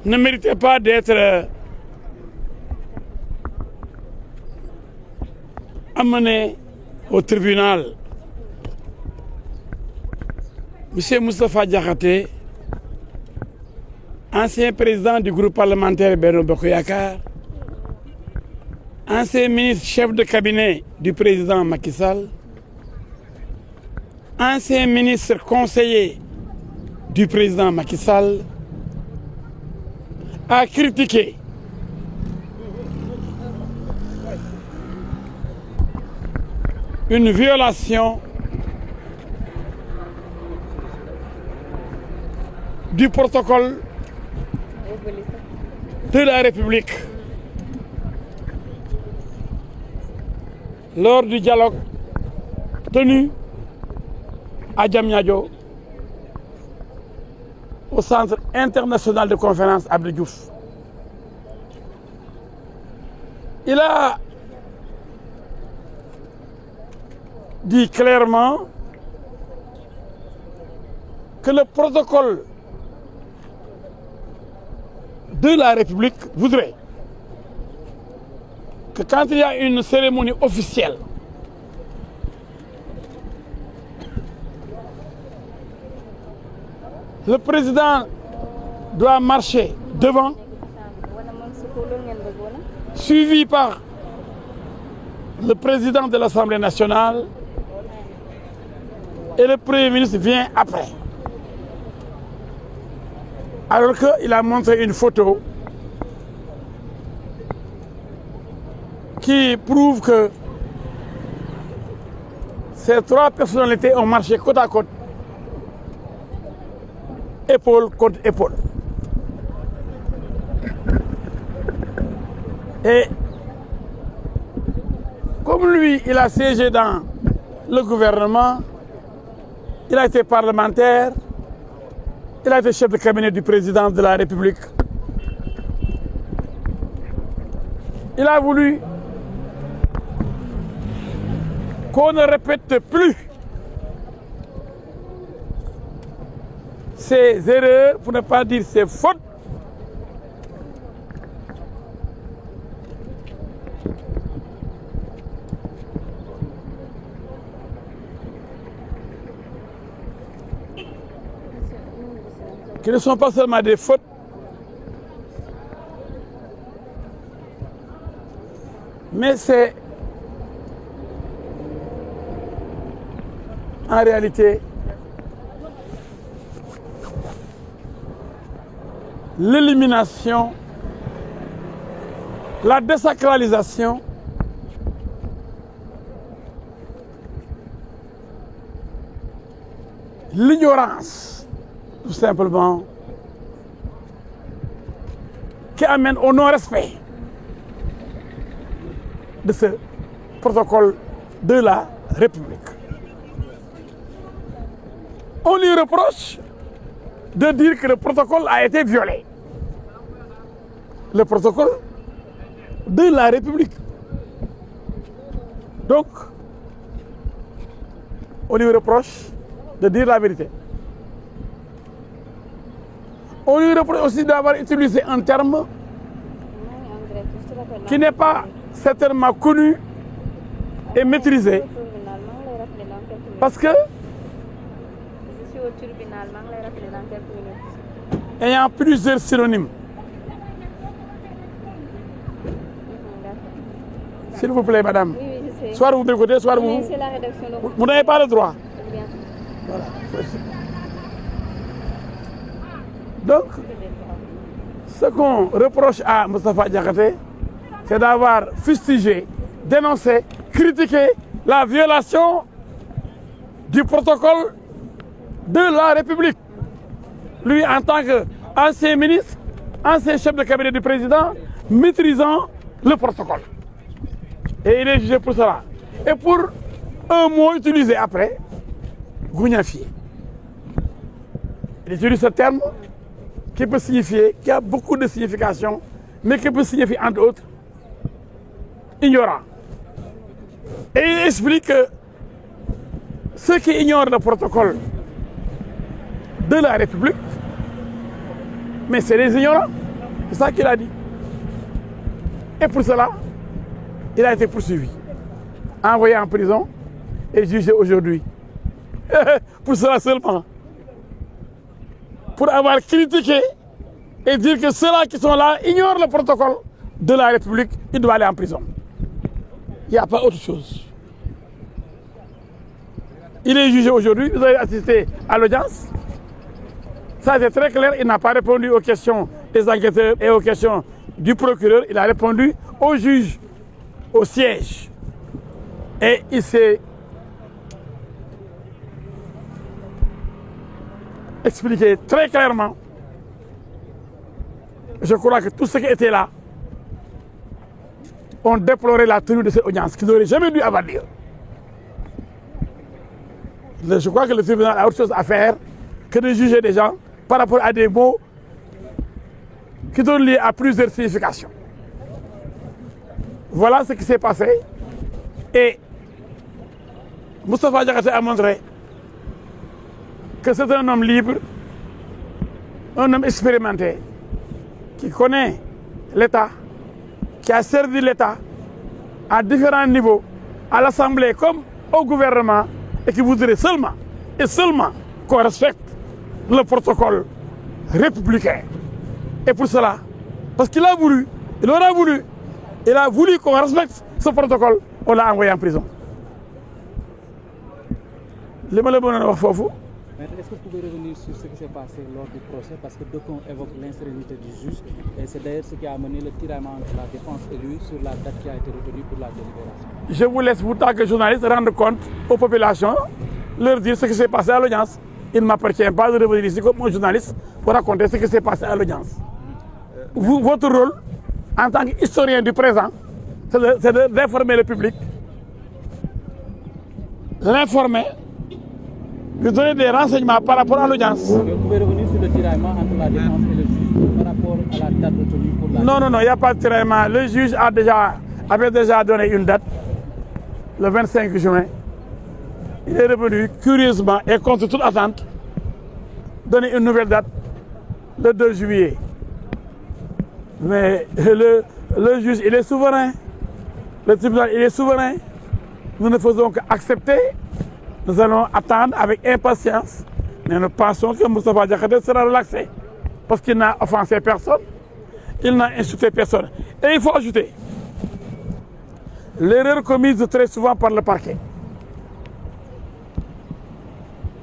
ne méritait pas d'être amené au tribunal. Monsieur Moustapha Diakhaté, ancien président du groupe parlementaire Benno Bokk Yakaar, ancien ministre chef de cabinet du président Macky Sall, ancien ministre conseiller du président Macky Sall, a critiqué une violation du protocole de la République lors du dialogue tenu à Diamniadio au Centre international de conférence Abdou Diouf. Il a dit clairement que le protocole de la République voudrait que quand il y a une cérémonie officielle, le président doit marcher devant, suivi par le président de l'Assemblée nationale, et le Premier ministre vient après. Alors qu'il a montré une photo qui prouve que ces trois personnalités ont marché côte à côte, épaule contre épaule. Et comme lui, il a siégé dans le gouvernement, il a été parlementaire, il a été chef de cabinet du président de la République. Il a voulu qu'on ne répète plus ses erreurs, pour ne pas dire ses fautes, qui ne sont pas seulement des fautes, mais c'est en réalité l'élimination, la désacralisation l'ignorance, tout simplement, qui amène au non-respect de ce protocole de la République. On lui reproche de dire que le protocole a été violé. Le protocole de la République. Donc, on lui reproche de dire la vérité. On lui reproche aussi d'avoir utilisé un terme qui n'est pas certainement connu et maîtrisé. Parce que, ayant plusieurs synonymes. S'il vous plaît, madame. Oui, oui, je sais. Soit vous m'écoutez, soit vous... Oui, c'est la rédaction. Vous n'avez pas le droit. Bien. Voilà. Donc, ce qu'on reproche à Moustapha Diakhaté, c'est d'avoir fustigé, dénoncé, critiqué la violation du protocole de la République. Lui, en tant qu'ancien ministre, ancien chef de cabinet du président, maîtrisant le protocole. Et il est jugé pour cela. Et pour un mot utilisé après, gougnafier. Il utilise ce terme qui peut signifier, qui a beaucoup de significations, mais qui peut signifier, entre autres, ignorant. Et il explique que ceux qui ignorent le protocole de la République, mais c'est des ignorants. C'est ça qu'il a dit. Et pour cela, il a été poursuivi, envoyé en prison et jugé aujourd'hui. Pour cela seulement. Pour avoir critiqué et dire que ceux-là qui sont là ignorent le protocole de la République, il doit aller en prison. Il n'y a pas autre chose. Il est jugé aujourd'hui, vous avez assisté à l'audience. Ça c'est très clair, il n'a pas répondu aux questions des enquêteurs et aux questions du procureur, il a répondu au juge, au siège. Et il s'est expliqué très clairement. Je crois que tous ceux qui étaient là ont déploré la tenue de cette audience, qu'ils n'auraient jamais dû avoir lieu. Je crois que le tribunal a autre chose à faire que de juger des gens par rapport à des mots qui donnent lieu à plusieurs significations. Voilà ce qui s'est passé. Et Moustapha Diakhaté a montré que c'est un homme libre, un homme expérimenté, qui connaît l'État, qui a servi l'État à différents niveaux, à l'Assemblée comme au gouvernement, et qui voudrait seulement, et seulement, qu'on respecte le protocole républicain. Et pour cela, parce qu'il a voulu, il aura voulu, il a voulu qu'on respecte ce protocole, on l'a envoyé en prison. Est-ce que vous pouvez revenir sur ce qui s'est passé lors du procès, parce que d'aucuns évoquent l'insérénité du juge, et c'est d'ailleurs ce qui a amené le tiraillement entre la défense et lui sur la date qui a été retenue pour la délibération. Je vous laisse, vous, tant que journaliste, rendre compte aux populations, leur dire ce qui s'est passé à l'audience. Il ne m'appartient pas de revenir ici comme un journaliste pour raconter ce qui s'est passé à l'audience. Votre rôle, en tant qu'historien du présent, c'est d'informer le public, l'informer, lui donner des renseignements par rapport à l'audience. Vous pouvez revenir sur le tiraillement entre la défense et le juge par rapport à la date retenue pour la... Non, il n'y a pas de tiraillement. Le juge avait déjà donné une date, le 25 juin. Il est revenu curieusement et contre toute attente, donner une nouvelle date, le 2 juillet. Mais le juge, il est souverain. Le tribunal, il est souverain. Nous ne faisons qu'accepter. Nous allons attendre avec impatience. Mais nous pensons que Moustapha Diakhaté sera relaxé. Parce qu'il n'a offensé personne. Il n'a insulté personne. Et il faut ajouter l'erreur commise très souvent par le parquet,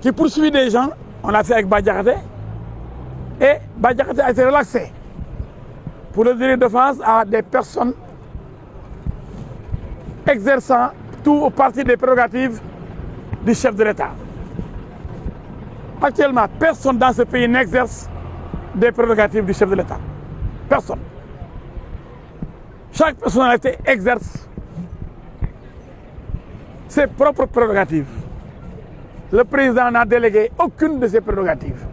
qui poursuit des gens. On l'a fait avec Bah Diakhaté. Et Bah Diakhaté a été relaxé pour le délit d'offense à des personnes exerçant tout au parti des prérogatives du chef de l'État. Actuellement, personne dans ce pays n'exerce des prérogatives du chef de l'État. Personne. Chaque personnalité exerce ses propres prérogatives. Le président n'a délégué aucune de ses prérogatives.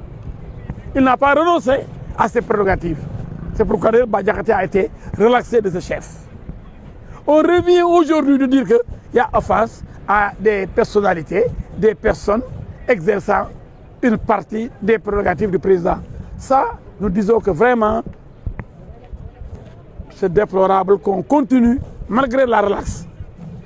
Il n'a pas renoncé à ses prérogatives. C'est pourquoi Bah Diakhaté a été relaxé de ce chef. On revient aujourd'hui de dire qu'il y a offense à des personnalités, des personnes exerçant une partie des prérogatives du président. Ça, nous disons que vraiment, c'est déplorable qu'on continue, malgré la relaxe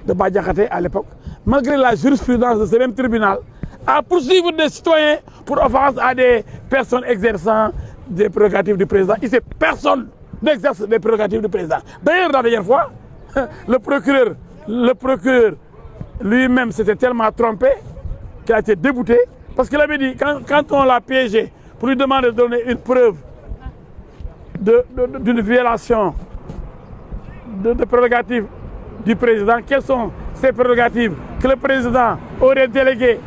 de Bah Diakhaté à l'époque, malgré la jurisprudence de ce même tribunal, à poursuivre des citoyens pour offense à des personnes exerçant des prérogatives du président. Ici, personne n'exerce des prérogatives du président. D'ailleurs, la dernière fois, le procureur lui-même s'était tellement trompé qu'il a été débouté, parce qu'il avait dit, quand on l'a piégé pour lui demander de donner une preuve d'une violation de prérogatives du président, quelles sont ces prérogatives que le président aurait déléguées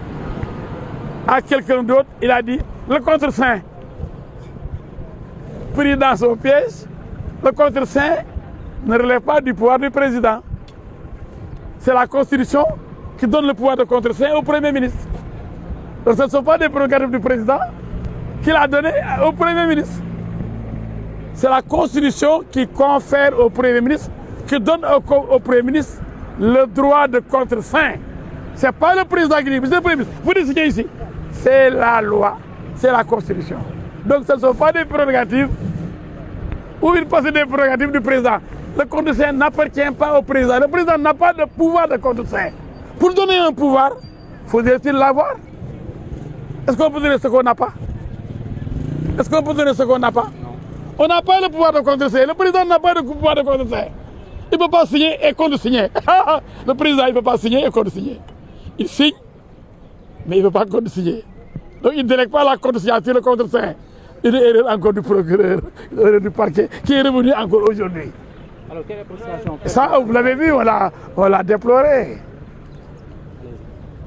à quelqu'un d'autre, il a dit le contre-saint. Pris dans son piège, le contre-saint ne relève pas du pouvoir du président. C'est la Constitution qui donne le pouvoir de contre-saint au Premier ministre. Donc ce ne sont pas des prérogatives du président qu'il a donné au Premier ministre. C'est la Constitution qui confère au Premier ministre, qui donne au Premier ministre le droit de contre-saint. Ce n'est pas le président qui dit, monsieur le Premier ministre, vous décidez ici. C'est la loi, c'est la Constitution. Donc ce ne sont pas des prérogatives ou une partie des prérogatives du président. Le contre-saint n'appartient pas au président. Le président n'a pas de pouvoir de contre-saint. Pour donner un pouvoir, faudrait-il l'avoir? Est-ce qu'on peut donner ce qu'on n'a pas? Est-ce qu'on peut donner ce qu'on n'a pas? On n'a pas le pouvoir de contre-saint. Le président n'a pas de pouvoir de contre-saint. Il ne peut pas signer et contre-signer. Le président, il ne peut pas signer et contre-signer. Il signe, mais il ne peut pas contre-signer. Donc il ne délègue pas la contre-signature, le contre-saint. Une erreur encore du procureur, une erreur du parquet, qui est revenue encore aujourd'hui. Alors, quelle est votre situation? Ça, vous l'avez vu, on l'a déploré.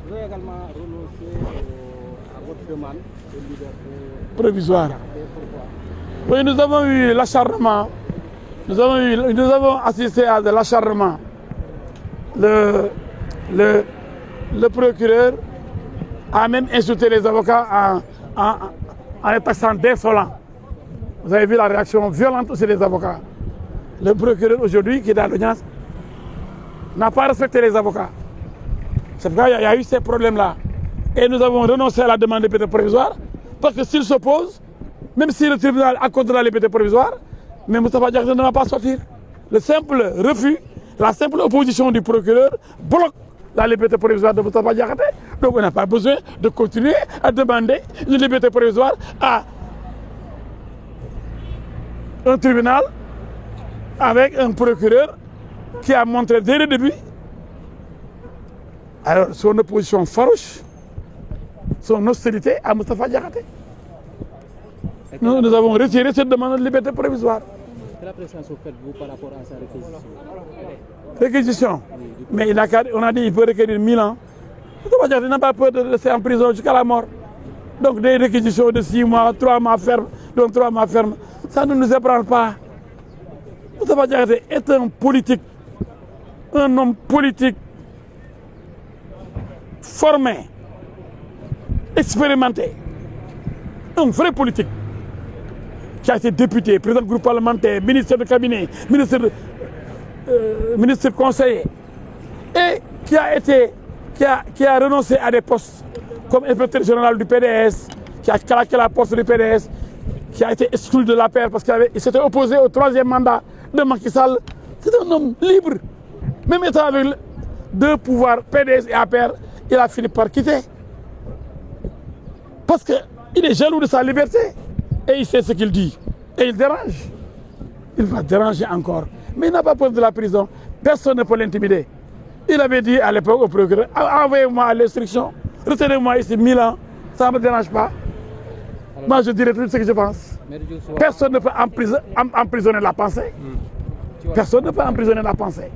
Vous avez également renoncé à votre demande de liberté provisoire. Pourquoi? Oui, nous avons eu l'acharnement. Nous avons assisté à de l'acharnement. Le procureur a même insulté les avocats en les taxant d'insolents. Vous avez vu la réaction violente aussi des avocats. Le procureur aujourd'hui, qui est dans l'audience, n'a pas respecté les avocats. C'est pourquoi il y a eu ces problèmes-là. Et nous avons renoncé à la demande de liberté provisoire, parce que s'il s'oppose, même si le tribunal accorde la liberté provisoire, mais Moustapha Diakhaté ne va pas sortir. Le simple refus, la simple opposition du procureur bloque la liberté provisoire de Moustapha Diakhaté. Donc on n'a pas besoin de continuer à demander une liberté provisoire à un tribunal avec un procureur qui a montré dès le début alors son opposition farouche, son hostilité à Moustapha Diakhaté. Nous avons retiré cette demande de liberté provisoire. Quelle appréciation faites-vous par rapport à sa réquisition? Réquisition? Mais on a dit qu'il peut requérir 1000 ans. Moustapha Diakhaté n'a pas peur de rester en prison jusqu'à la mort. Donc des réquisitions de 6 mois, 3 mois ferme, donc 3 mois ferme, ça ne nous ébranle pas. Moustapha Diakhaté est un politique, un homme politique formé, expérimenté, un vrai politique qui a été député, président du groupe parlementaire, ministre de cabinet, ministre conseiller, et qui a renoncé à des postes comme inspecteur général du PDS, qui a claqué la porte du PDS, qui a été exclu de l'APR parce qu'il s'était opposé au 3e mandat de Macky Sall. C'est un homme libre. Même étant avec deux pouvoirs, PDS et APR, il a fini par quitter. Parce qu'il est jaloux de sa liberté. Et il sait ce qu'il dit. Et il dérange. Il va déranger encore. Mais il n'a pas peur de la prison. Personne ne peut l'intimider. Il avait dit à l'époque au procureur, envoyez-moi à l'instruction, retenez-moi ici 1000 ans, ça ne me dérange pas. Alors, moi je dirais tout ce que je pense. Personne ne peut emprisonner la pensée. Personne ne peut emprisonner la pensée.